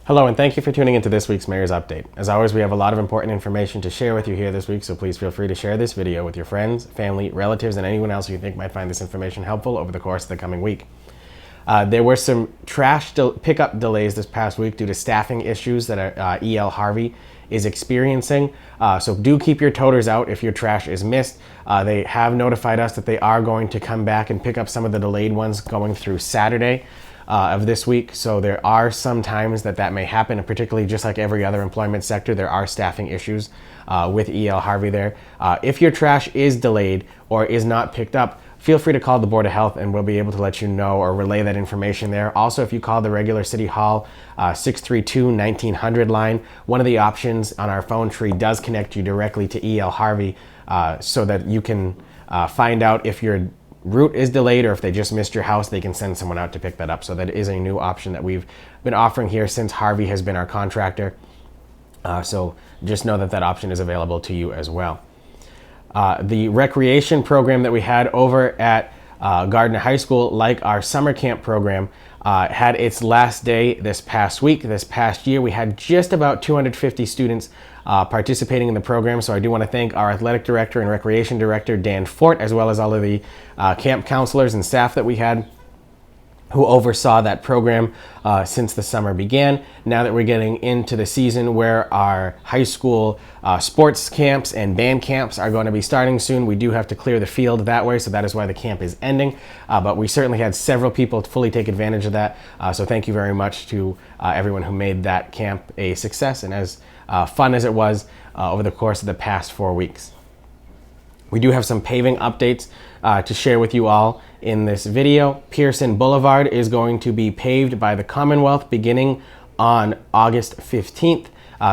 Hello, and thank you for tuning into this week's Mayor's Update. As always, we have a lot of important information to share with you here this week, so please feel free to share this video with your friends, family, relatives, and anyone else you think might find this information helpful over the course of the coming week. There were some trash pickup delays this past week due to staffing issues that EL Harvey is experiencing. So do keep your toters out if your trash is missed. They have notified us that they are going to come back and pick up some of the delayed ones going through Saturday of this week. So there are some times that may happen, and particularly just like every other employment sector, there are staffing issues with EL Harvey there. If your trash is delayed or is not picked up, feel free to call the Board of Health and we'll be able to let you know or relay that information there. Also, if you call the regular City Hall 632-1900 line, one of the options on our phone tree does connect you directly to EL Harvey so that you can find out if your route is delayed or if they just missed your house, they can send someone out to pick that up. So that is a new option that we've been offering here since Harvey has been our contractor. So just know that that option is available to you as well. The recreation program that we had over at Gardner High School, like our summer camp program, had its last day this past week. This past year, we had just about 250 students participating in the program. So I do want to thank our athletic director and recreation director, Dan Fort, as well as all of the camp counselors and staff that we had who oversaw that program since the summer began. Now that we're getting into the season where our high school sports camps and band camps are going to be starting soon, we do have to clear the field that way, so that is why the camp is ending. But we certainly had several people fully take advantage of that. So thank you very much to everyone who made that camp a success and as fun as it was over the course of the past 4 weeks. We do have some paving updates to share with you all in this video. Pearson Boulevard is going to be paved by the Commonwealth beginning on August 15th.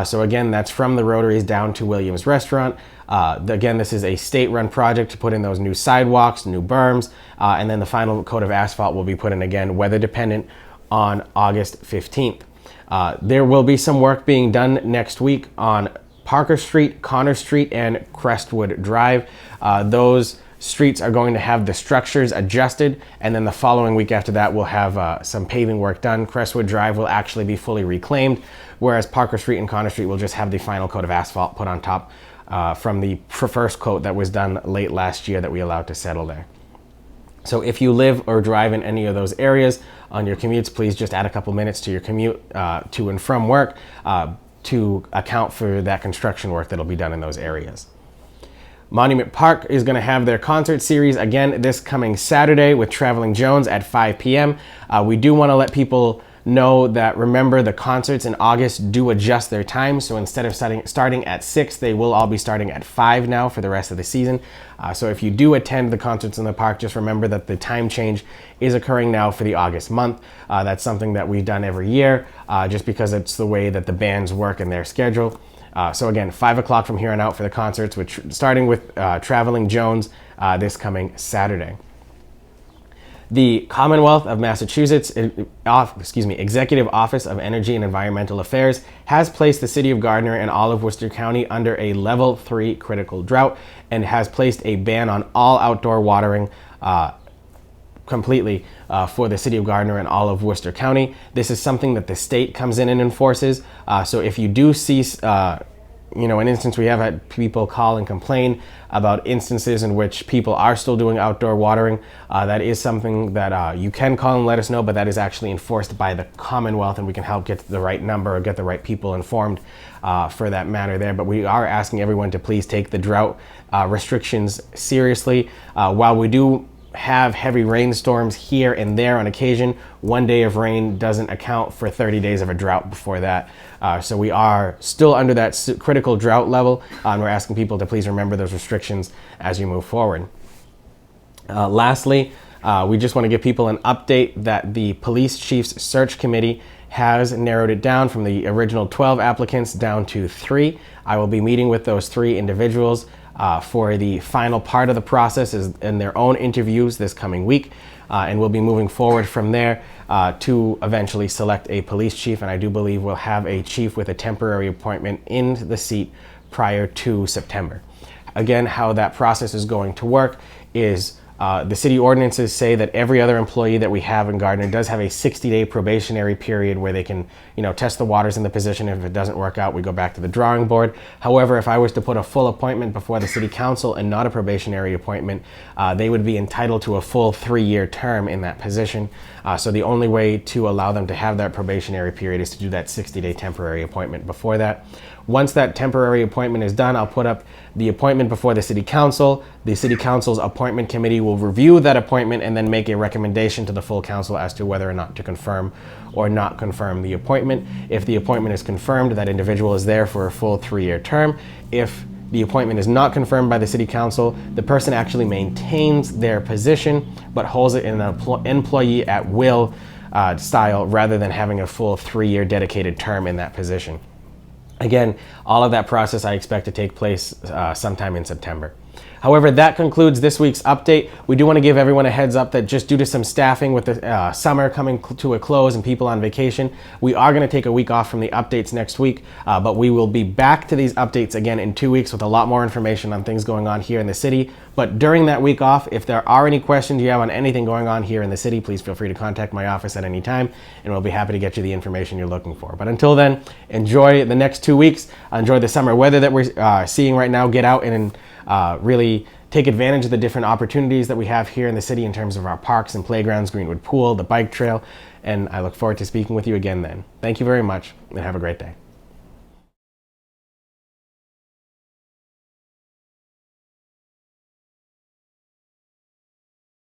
So again, that's from the Rotaries down to Williams Restaurant. Again, this is a state-run project to put in those new sidewalks, new berms, and then the final coat of asphalt will be put in again, weather dependent, on August 15th. There will be some work being done next week on Parker Street, Connor Street, and Crestwood Drive. Those streets are going to have the structures adjusted, and then the following week after that we'll have some paving work done. Crestwood Drive will actually be fully reclaimed, whereas Parker Street and Connor Street will just have the final coat of asphalt put on top from the first coat that was done late last year that we allowed to settle there. So if you live or drive in any of those areas on your commutes, please just add a couple minutes to your commute to and from work to account for that construction work that'll be done in those areas. Monument Park is going to have their concert series again this coming Saturday with Traveling Jones at 5 p.m. We do want to let people know that, remember, the concerts in August do adjust their time. So instead of starting at 6, they will all be starting at 5 now for the rest of the season. So if you do attend the concerts in the park, just remember that the time change is occurring now for the August month. That's something that we've done every year just because it's the way that the bands work in their schedule. So again, 5 o'clock from here on out for the concerts, starting with Traveling Jones this coming Saturday. The Commonwealth of Massachusetts, Executive Office of Energy and Environmental Affairs has placed the city of Gardner and all of Worcester County under a level 3 critical drought and has placed a ban on all outdoor watering completely for the city of Gardner and all of Worcester County. This is something that the state comes in and enforces. So if you do see an instance, we have had people call and complain about instances in which people are still doing outdoor watering. That is something that you can call and let us know, but that is actually enforced by the Commonwealth, and we can help get the right number or get the right people informed for that matter there. But we are asking everyone to please take the drought restrictions seriously. While we do have heavy rainstorms here and there on occasion, 1 day of rain doesn't account for 30 days of a drought before that. So we are still under that critical drought level, and we're asking people to please remember those restrictions as you move forward. Lastly, we just want to give people an update that the police chief's search committee has narrowed it down from the original 12 applicants down to 3. I will be meeting with those 3 individuals for the final part of the process in their own interviews this coming week. And we'll be moving forward from there to eventually select a police chief. And I do believe we'll have a chief with a temporary appointment in the seat prior to September. Again, how that process is going to work is The city ordinances say that every other employee that we have in Gardner does have a 60-day probationary period where they can, test the waters in the position. If it doesn't work out, we go back to the drawing board. However, if I was to put a full appointment before the city council and not a probationary appointment, they would be entitled to a full 3-year term in that position. So the only way to allow them to have that probationary period is to do that 60-day temporary appointment before that. Once that temporary appointment is done, I'll put up the appointment before the city council. The city council's appointment committee will review that appointment and then make a recommendation to the full council as to whether or not to confirm or not confirm the appointment. If the appointment is confirmed, that individual is there for a full 3-year term. If the appointment is not confirmed by the city council, the person actually maintains their position but holds it in an employee at will style rather than having a full 3-year dedicated term in that position. Again, all of that process I expect to take place sometime in September. However, that concludes this week's update. We do want to give everyone a heads up that just due to some staffing with the summer coming to a close and people on vacation, we are going to take a week off from the updates next week, but we will be back to these updates again in 2 weeks with a lot more information on things going on here in the city. But during that week off, if there are any questions you have on anything going on here in the city, please feel free to contact my office at any time, and we'll be happy to get you the information you're looking for. But until then, enjoy the next 2 weeks. Enjoy the summer weather that we're seeing right now. Get out and really take advantage of the different opportunities that we have here in the city in terms of our parks and playgrounds, Greenwood Pool, the bike trail, and I look forward to speaking with you again then. Thank you very much, and have a great day.